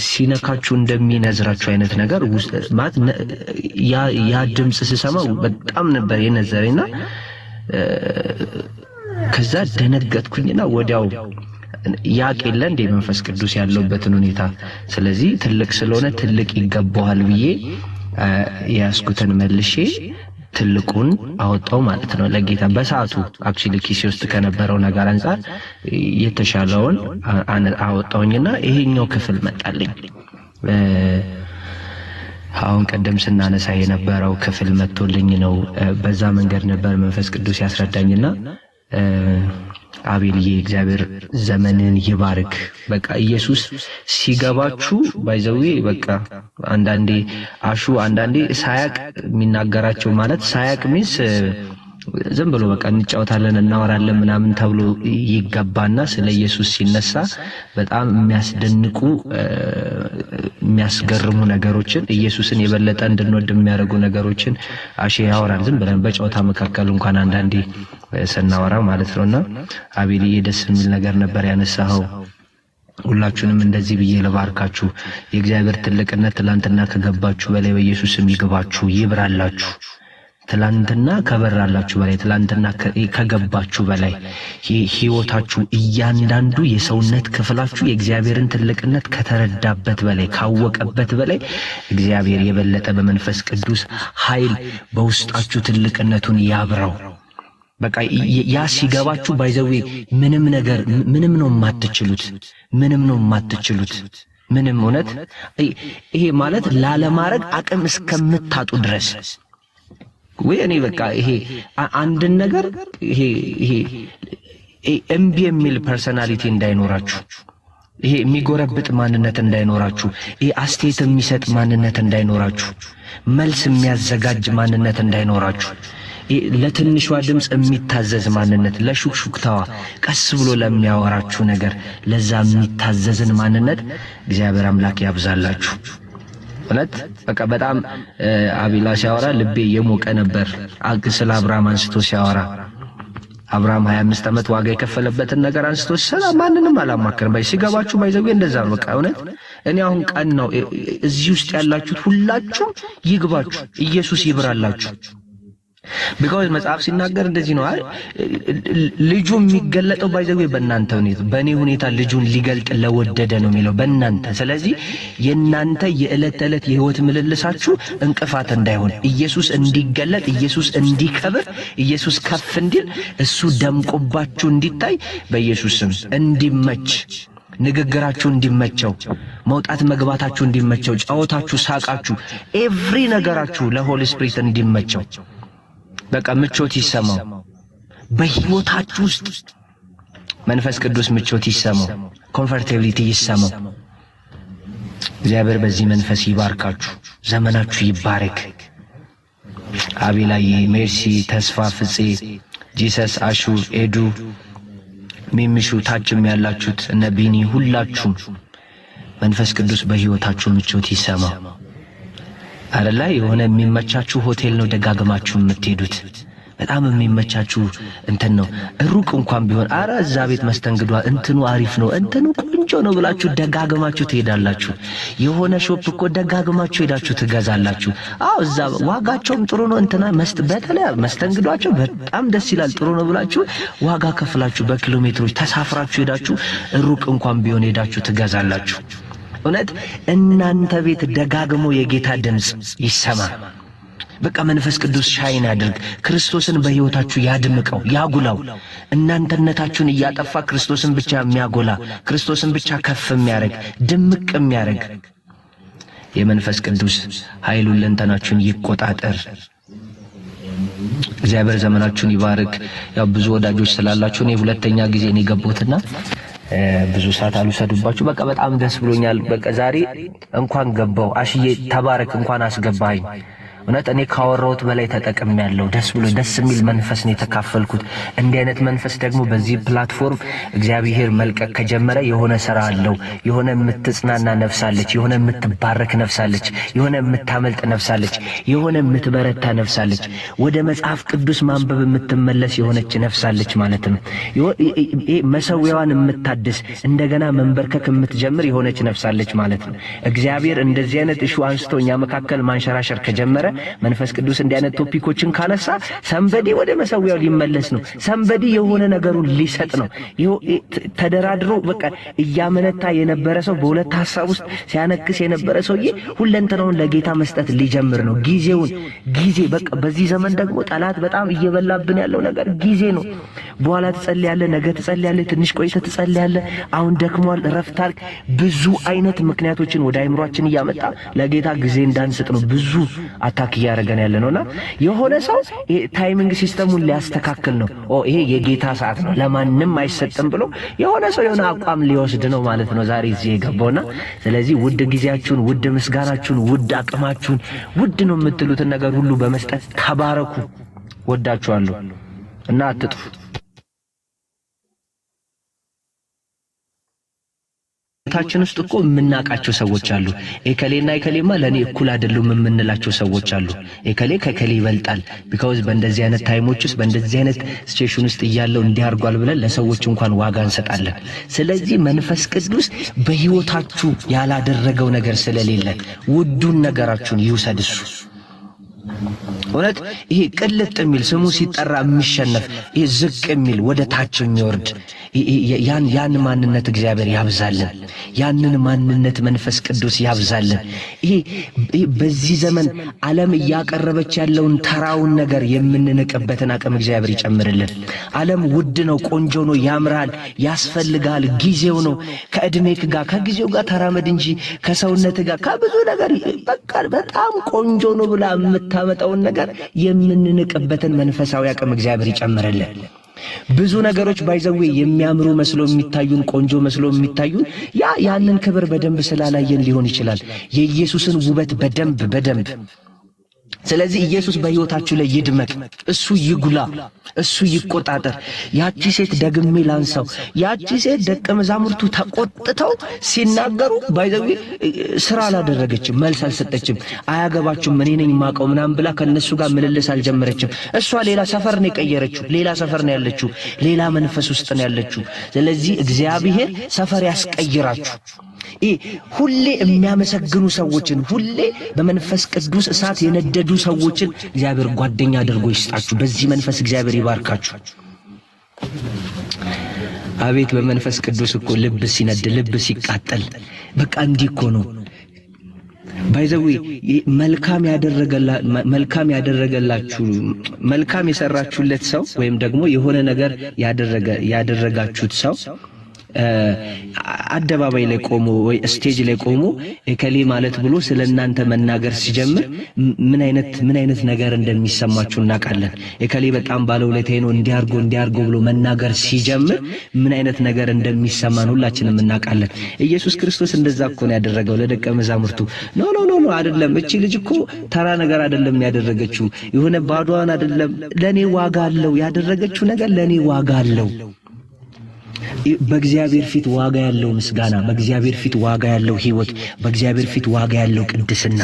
ሲነካችሁ እንደሚነዝራችሁ አይነት ነገር ማለት ያ ድምጽ ሲሰማው በጣም ነበር የነዘረኝና ከዛ ደነገጥኩኝና ወዲያው ያቀለ እንደ መንፈስ ቅዱስ ያለውበትን ሁኔታ ስለዚህ ትልቅ ስለሆነ ትልቅ ይገባዋል ብዬ ያስኩተን መልሼ ትልቁን አወጣው ማለት ነው ለጌታ በሰዓቱ አክቹሊ ኪስ ውስጥ ከነበረው ነገር አንፃር የተሻለውን አወጣውኝና ይሄኛው ክፍል መጣልኝ አሁን ቀደም ስናነሳ የነበረው ክፍል መጥቶልኝ ነው በዛ መንገድ ነበር መንፈስ ቅዱስ ያስረዳኝና አቤልዬ እግዚአብሔር ዘመንን ይባርክ በቃ ኢየሱስ ሲገባችሁ ባይዘው በቃ አንዳንዴ ሳያቅ የሚናገራቸው ማለት ሳያቅ ሚስ ዝም ብሎ በቃ እንጫወታለን እናወራለን ምናምን ተብሎ ይገባና ስለ ኢየሱስ ሲነሳ በጣም የሚያስገርሙ ነገሮችን ኢየሱስን የበለጠ እንድንወድ የሚያደርጉ ነገሮችን ያወራል ዝም ብለን በጨዋታ መካከል እንኳን አንዳንዴ ሰናወራ ማለት ነውና አቤልዬ ደስ የሚል ነገር ነበር ያነሳው ሁላችሁንም እንደዚህ ብዬ ለባርካችሁ የእግዚአብሔር ትልቅነት ትላንትና ከገባችሁ በላይ በኢየሱስም ይግባችሁ ይብራላችሁ ትላንትና ከበራላችሁ በላይ ትላንትና ከገባችሁ በላይ ህይወታችሁ እያንዳንዱ የሰውነት ክፍላችሁ የእግዚአብሔርን ትልቅነት ከተረዳበት በላይ ካወቀበት በላይ እግዚአብሔር የበለጠ በመንፈስ ቅዱስ ኃይል በውስጣችሁ ትልቅነቱን ያብራው በቃ ያ ሲገባችሁ ባይዘው ምንም ነው የማትችሉት ምንም እውነት ይሄ ማለት ላለማረግ አቅም እስከምታጡ ድረስ ወይ እኔ በቃ ይሄ አንድ ነገር ይሄ ኤምቢ የሚል ፐርሰናሊቲ እንዳይኖራችሁ ይሄ የሚጎረብጥ ማንነት እንዳይኖራችሁ ይሄ አስቴት የሚሰጥ ማንነት እንዳይኖራችሁ መልስ የሚያዘጋጅ ማንነት እንዳይኖራችሁ ለትንሿ ድምጽ የሚታዘዝ ማንነት ለሹክሹክታዋ ቀስ ብሎ ለሚያወራችሁ ነገር ለዛ የሚታዘዝን ማንነት እግዚአብሔር አምላክ ያብዛላችሁ ማለት በቃ በጣም አቤላ ሲያወራ ልቤ የሞቀ ነበር ስለ አብርሃም አንስቶ ሲያወራ አብርሃም 25 ዓመት ዋጋ የከፈለበትን ነገር አንስቶ ሰላም ማንንም አላማከረም ሲገባችሁ ባይዘው እንደዛ ነው በቃ እውነት እኔ አሁን ቀን ነው እዚህ ውስጥ ያላችሁት ሁላችሁ ይግባችሁ ኢየሱስ ይብራላችሁ because መጽሐፍ ሲናገር እንደዚህ ነው ልጁ የሚገለጠው ባይዘው በእናንተ ሁኔታ በእኔ ሁኔታ ልጁን ሊገልጥ ለወደደ ነው የሚለው በእናንተ ስለዚህ የእናንተ የዕለት ተዕለት የህይወት ምልልሳችሁ እንቅፋት እንዳይሆን ኢየሱስ እንዲገለጥ ኢየሱስ እንዲከብር ኢየሱስ ከፍ እንዲል እሱ ደምቆባችሁ እንዲታይ በኢየሱስ ስም እንዲመች ንግግራችሁ እንዲመቸው መውጣት መግባታችሁ እንዲመቸው ጫወታችሁ ሳቃችሁ ኤቭሪ ነገራችሁ ለሆሊ ስፒሪት እንዲመቸው በቃ ምቾት ይሰማው በህይወታችሁ ውስጥ መንፈስ ቅዱስ ምቾት ይሰማው ኮምፎርታቢሊቲ ይሰማው እግዚአብሔር በዚህ መንፈስ ይባርካችሁ ዘመናችሁ ይባረክ አቤላዬ ሜርሲ ተስፋ ፍፄ ጂሰስ አሹ ኤዱ ሚሚሹ ታችም ያላችሁት እነ ቢኒ ሁላችሁም መንፈስ ቅዱስ በህይወታችሁ ምቾት ይሰማው አረላ የሆነ የሚመቻችሁ ሆቴል ነው ደጋግማችሁ የምትሄዱት በጣም የሚመቻችሁ እንትን ነው ሩቅ እንኳን ቢሆን አረ እዛ ቤት መስተንግዷ እንትኑ አሪፍ ነው እንትኑ ቆንጆ ነው ብላችሁ ደጋግማችሁ ትሄዳላችሁ የሆነ ሾፕ እኮ ደጋግማችሁ ሄዳችሁ ትገዛላችሁ አው እዛ ዋጋቸውም ጥሩ ነው እንትና በተለይ መስተንግዷቸው በጣም ደስ ይላል ጥሩ ነው ብላችሁ ዋጋ ከፍላችሁ በኪሎሜትሮች ተሳፍራችሁ ሄዳችሁ ሩቅ እንኳን ቢሆን ሄዳችሁ ትገዛላችሁ እውነት እናንተ ቤት ደጋግሞ የጌታ ድምጽ ይሰማ በቃ መንፈስ ቅዱስ ሻይን ያድርግ ክርስቶስን በህይወታችሁ ያድምቀው ያጉላው እናንተነታችሁን ያጠፋ ክርስቶስን ብቻ የሚያጎላ ክርስቶስን ብቻ ከፍ የሚያረግ ድምቅ የሚያረግ የመንፈስ ቅዱስ ኃይሉን ለእንተናችሁን ይቆጣጠር እግዚአብሔር ዘመናችሁን ይባርክ ያው ብዙ ወዳጆች ስላላችሁ እኔ ሁለተኛ ጊዜ ነው የገባሁትና ብዙ ሰዓት አልወሰዱባችሁ በቃ በጣም ደስ ብሎኛል በቃ ዛሬ እንኳን ገባው አሽዬ ተባረክ እንኳን አስገባኝ እውነት እኔ ካወራሁት በላይ ተጠቅሜያለሁ። ደስ የሚል መንፈስ ነው የተካፈልኩት። እንዲህ አይነት መንፈስ ደግሞ በዚህ ፕላትፎርም እግዚአብሔር መልቀቅ ከጀመረ የሆነ ሥራ አለው። የሆነ የምትጽናና ነፍሳለች፣ የሆነ የምትባረክ ነፍሳለች፣ የሆነ የምታመልጥ ነፍሳለች፣ የሆነ የምትበረታ ነፍሳለች፣ ወደ መጽሐፍ ቅዱስ ማንበብ የምትመለስ የሆነች ነፍሳለች ማለት ነው። መሰዊያዋን የምታድስ እንደገና መንበርከክ የምትጀምር የሆነች ነፍሳለች ማለት ነው። እግዚአብሔር እንደዚህ አይነት እሹ አንስቶ እኛ መካከል ማንሸራሸር ከጀመረ መንፈስ ቅዱስ እንዲህ አይነት ቶፒኮችን ካነሳ ሰንበዲ ወደ መሰዊያው ሊመለስ ነው። ሰንበዲ የሆነ ነገሩን ሊሰጥ ነው። ተደራድሮ በቃ እያመነታ የነበረ ሰው በሁለት ሐሳብ ውስጥ ሲያነክስ የነበረ ሰውዬ ሁለንተናውን ለጌታ መስጠት ሊጀምር ነው። ጊዜ በቃ በዚህ ዘመን ደግሞ ጠላት በጣም እየበላብን ያለው ነገር ጊዜ ነው። በኋላ ትጸልያለህ፣ ነገ ትጸልያለህ፣ ትንሽ ቆይተህ ትጸልያለህ፣ አሁን ደክሟል፣ እረፍት አድርግ። ብዙ አይነት ምክንያቶችን ወደ አይምሯችን እያመጣ ለጌታ ጊዜ እንዳንሰጥ ነው ብዙ አታክ እያደረገን ያለ ነውና የሆነ ሰው ታይሚንግ ሲስተሙን ሊያስተካክል ነው። ይሄ የጌታ ሰዓት ነው ለማንም አይሰጥም ብሎ የሆነ ሰው የሆነ አቋም ሊወስድ ነው ማለት ነው ዛሬ እዚህ የገባውና ስለዚህ ውድ ጊዜያችሁን፣ ውድ ምስጋናችሁን፣ ውድ አቅማችሁን፣ ውድ ነው የምትሉትን ነገር ሁሉ በመስጠት ተባረኩ። ወዳችኋለሁ እና አትጥፉ። ታችን ውስጥ እኮ የምናቃቸው ሰዎች አሉ። ኤከሌና ኤከሌማ ለኔ እኩል አይደሉም የምንላቸው ሰዎች አሉ። ኤከሌ ከከሌ ይበልጣል ቢካዝ በእንደዚህ አይነት ታይሞች ውስጥ በእንደዚህ አይነት ሲቹዌሽን ውስጥ እያለው እንዲያርጓል ብለን ለሰዎች እንኳን ዋጋ እንሰጣለን። ስለዚህ መንፈስ ቅዱስ በህይወታችሁ ያላደረገው ነገር ስለሌለ ውዱን ነገራችሁን ይውሰድ እሱ። እውነት ይሄ ቅልጥ የሚል ስሙ ሲጠራ የሚሸነፍ ይሄ ዝቅ የሚል ወደ ታች የሚወርድ ያን ማንነት እግዚአብሔር ያብዛልን። ያንን ማንነት መንፈስ ቅዱስ ያብዛልን። ይሄ በዚህ ዘመን ዓለም እያቀረበች ያለውን ተራውን ነገር የምንንቅበትን አቅም እግዚአብሔር ይጨምርልን። ዓለም ውድ ነው፣ ቆንጆ ነው፣ ያምራል፣ ያስፈልጋል፣ ጊዜው ነው። ከእድሜክ ጋር ከጊዜው ጋር ተራመድ እንጂ ከሰውነት ጋር ከብዙ ነገር በቃ በጣም ቆንጆ ነው ብላ የምታመጣውን ነገር የምንንቅበትን መንፈሳዊ አቅም እግዚአብሔር ይጨምርልን። ብዙ ነገሮች ባይዘዌ የሚያምሩ መስሎ የሚታዩን ቆንጆ መስሎ የሚታዩን ያንን ክብር በደንብ ስላላየን ሊሆን ይችላል። የኢየሱስን ውበት በደንብ ስለዚህ ኢየሱስ በሕይወታችሁ ላይ ይድመቅ፣ እሱ ይጉላ፣ እሱ ይቆጣጠር። ያቺ ሴት ደግሜ ላንሳው፣ ያቺ ሴት ደቀ መዛሙርቱ ተቆጥተው ሲናገሩ ባይዘዊ ስራ አላደረገችም፣ መልስ አልሰጠችም። አያገባችሁም እኔ ነኝ ማቀው ምናምን ብላ ከነሱ ጋር ምልልስ አልጀመረችም። እሷ ሌላ ሰፈር ነው የቀየረችው፣ ሌላ ሰፈር ነው ያለችው፣ ሌላ መንፈስ ውስጥ ነው ያለችው። ስለዚህ እግዚአብሔር ሰፈር ያስቀይራችሁ። ሁሌ የሚያመሰግኑ ሰዎችን፣ ሁሌ በመንፈስ ቅዱስ እሳት የነደዱ ሰዎችን እግዚአብሔር ጓደኛ አድርጎ ይስጣችሁ። በዚህ መንፈስ እግዚአብሔር ይባርካችሁ። አቤት በመንፈስ ቅዱስ እኮ ልብ ሲነድ፣ ልብ ሲቃጠል በቃ እንዲህ እኮ ነው። ባይዘዊ መልካም ያደረገላችሁ መልካም የሰራችሁለት ሰው ወይም ደግሞ የሆነ ነገር ያደረጋችሁት ሰው አደባባይ ላይ ቆሞ ወይ ስቴጅ ላይ ቆሞ እከሌ ማለት ብሎ ስለናንተ መናገር ሲጀምር ምን አይነት ነገር እንደሚሰማችሁ እናውቃለን። እከሌ በጣም ባለውለታዬ ነው እንዲያርጎ ብሎ መናገር ሲጀምር ምን አይነት ነገር እንደሚሰማን ሁላችንም እናውቃለን። ኢየሱስ ክርስቶስ እንደዛ እኮ ነው ያደረገው ለደቀ መዛሙርቱ። ኖ አይደለም፣ እቺ ልጅ እኮ ተራ ነገር አይደለም ያደረገችው፣ የሆነ ባዶዋን አይደለም። ለኔ ዋጋ አለው ያደረገችው ነገር፣ ለኔ ዋጋ አለው። በእግዚአብሔር ፊት ዋጋ ያለው ምስጋና፣ በእግዚአብሔር ፊት ዋጋ ያለው ህይወት፣ በእግዚአብሔር ፊት ዋጋ ያለው ቅድስና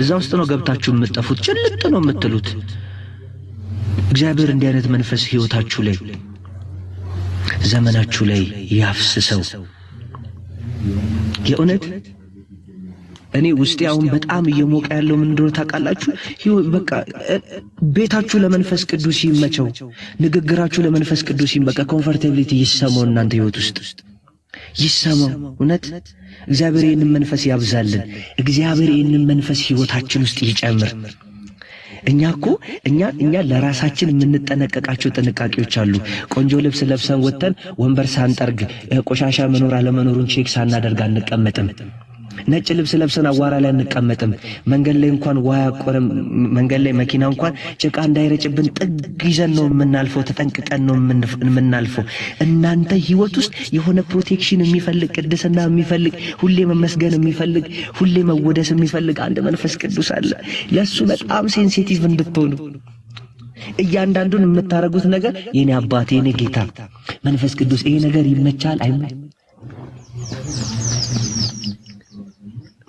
እዛ ውስጥ ነው ገብታችሁ የምትጠፉት፣ ጭልጥ ነው የምትሉት። እግዚአብሔር እንዲህ አይነት መንፈስ ህይወታችሁ ላይ ዘመናችሁ ላይ ያፍስሰው። የእውነት እኔ ውስጤ አሁን በጣም እየሞቀ ያለው ምን እንደሆነ ታውቃላችሁ? በቃ ቤታችሁ ለመንፈስ ቅዱስ ይመቸው፣ ንግግራችሁ ለመንፈስ ቅዱስ በቃ ኮምፎርታቢሊቲ ይሰማው፣ እናንተ ህይወት ውስጥ ይሰማው። እውነት እግዚአብሔር ይህንን መንፈስ ያብዛልን። እግዚአብሔር ይህንን መንፈስ ህይወታችን ውስጥ ይጨምር። እኛ ለራሳችን የምንጠነቀቃቸው ጥንቃቄዎች አሉ። ቆንጆ ልብስ ለብሰን ወጥተን ወንበር ሳንጠርግ ቆሻሻ መኖር አለመኖሩን ቼክ ሳናደርግ አንቀመጥም። ነጭ ልብስ ለብሰን አዋራ ላይ አንቀመጥም። መንገድ ላይ እንኳን ዋያቆረም መንገድ ላይ መኪና እንኳን ጭቃ እንዳይረጭብን ጥግ ይዘን ነው የምናልፈው፣ ተጠንቅቀን ነው የምናልፈው። እናንተ ህይወት ውስጥ የሆነ ፕሮቴክሽን የሚፈልግ ቅድስና የሚፈልግ ሁሌ መመስገን የሚፈልግ ሁሌ መወደስ የሚፈልግ አንድ መንፈስ ቅዱስ አለ። ለሱ በጣም ሴንሲቲቭ እንድትሆኑ እያንዳንዱን የምታረጉት ነገር የኔ አባቴ የኔ ጌታ መንፈስ ቅዱስ ይሄ ነገር ይመቻል አይመ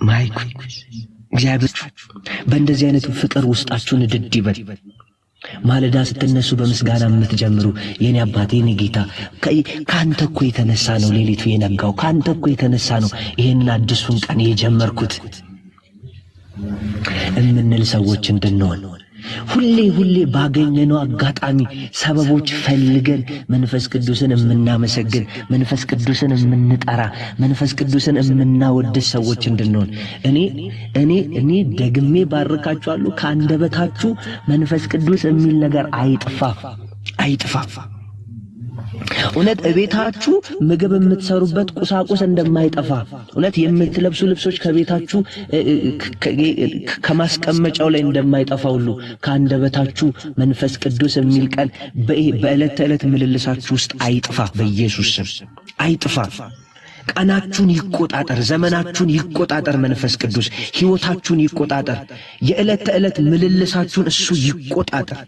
ማይኩ እግዚአብሔር በእንደዚህ አይነት ፍቅር ውስጣችሁን ድድ ይበል። ማለዳ ስትነሱ በምስጋና የምትጀምሩ የኔ አባቴ የኔ ጌታ ካንተ እኮ የተነሳ ነው ሌሊቱ የነጋው፣ ካንተ እኮ የተነሳ ነው ይሄንን አዲሱን ቀን የጀመርኩት እምንል ሰዎች እንድንሆን ሁሌ ባገኘነው አጋጣሚ ሰበቦች ፈልገን መንፈስ ቅዱስን የምናመሰግን፣ መንፈስ ቅዱስን የምንጠራ፣ መንፈስ ቅዱስን የምናወድስ ሰዎች እንድንሆን እኔ ደግሜ ባርካችኋለሁ። ከአንደበታችሁ መንፈስ ቅዱስ የሚል ነገር አይጥፋ። እውነት እቤታችሁ ምግብ የምትሰሩበት ቁሳቁስ እንደማይጠፋ፣ እውነት የምትለብሱ ልብሶች ከቤታችሁ ከማስቀመጫው ላይ እንደማይጠፋ ሁሉ ከአንደበታችሁ መንፈስ ቅዱስ የሚል ቃል በዕለት ተዕለት ምልልሳችሁ ውስጥ አይጥፋ። በኢየሱስ ስም አይጥፋ። ቀናችሁን ይቆጣጠር፣ ዘመናችሁን ይቆጣጠር። መንፈስ ቅዱስ ሕይወታችሁን ይቆጣጠር። የዕለት ተዕለት ምልልሳችሁን እሱ ይቆጣጠር።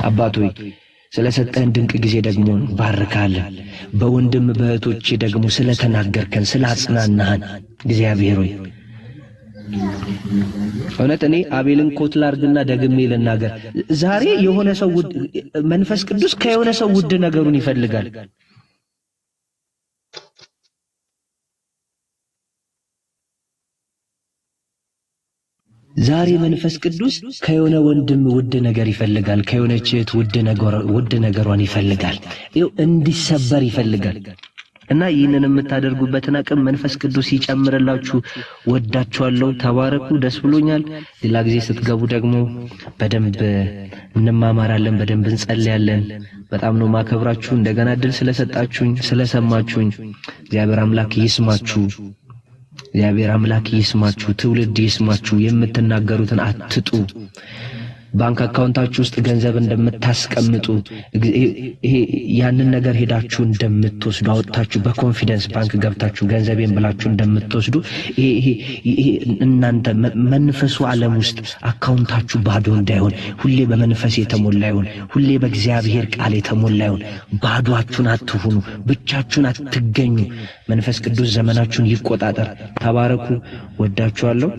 አባቶይ ስለሰጠን ድንቅ ጊዜ ደግሞ ባርካለን። በወንድም በእህቶቼ ደግሞ ስለተናገርከን ስላጽናናህን እግዚአብሔር ሆይ እውነት እኔ አቤልን ኮት ላርግና ደግሜ ልናገር። ዛሬ የሆነ ሰው መንፈስ ቅዱስ ከየሆነ ሰው ውድ ነገሩን ይፈልጋል። ዛሬ መንፈስ ቅዱስ ከየሆነ ወንድም ውድ ነገር ይፈልጋል፣ ከየሆነች እህት ውድ ነገሯን ይፈልጋል፣ እንዲሰበር ይፈልጋል። እና ይህንን የምታደርጉበትን አቅም መንፈስ ቅዱስ ይጨምርላችሁ። ወዳችኋለሁ። ተባረኩ። ደስ ብሎኛል። ሌላ ጊዜ ስትገቡ ደግሞ በደንብ እንማማራለን፣ በደንብ እንጸልያለን። በጣም ነው ማከብራችሁ። እንደገና እድል ስለሰጣችሁኝ ስለሰማችሁኝ እግዚአብሔር አምላክ ይስማችሁ። እግዚአብሔር አምላክ ይስማችሁ። ትውልድ ይስማችሁ። የምትናገሩትን አትጡ። ባንክ አካውንታችሁ ውስጥ ገንዘብ እንደምታስቀምጡ ይሄ ያንን ነገር ሄዳችሁ እንደምትወስዱ አውጥታችሁ በኮንፊደንስ ባንክ ገብታችሁ ገንዘቤን ብላችሁ እንደምትወስዱ ይሄ እናንተ መንፈሱ ዓለም ውስጥ አካውንታችሁ ባዶ እንዳይሆን፣ ሁሌ በመንፈስ የተሞላ ይሁን፣ ሁሌ በእግዚአብሔር ቃል የተሞላ ይሁን። ባዶአችሁን አትሁኑ፣ ብቻችሁን አትገኙ። መንፈስ ቅዱስ ዘመናችሁን ይቆጣጠር። ተባረኩ። ወዳችኋለሁ።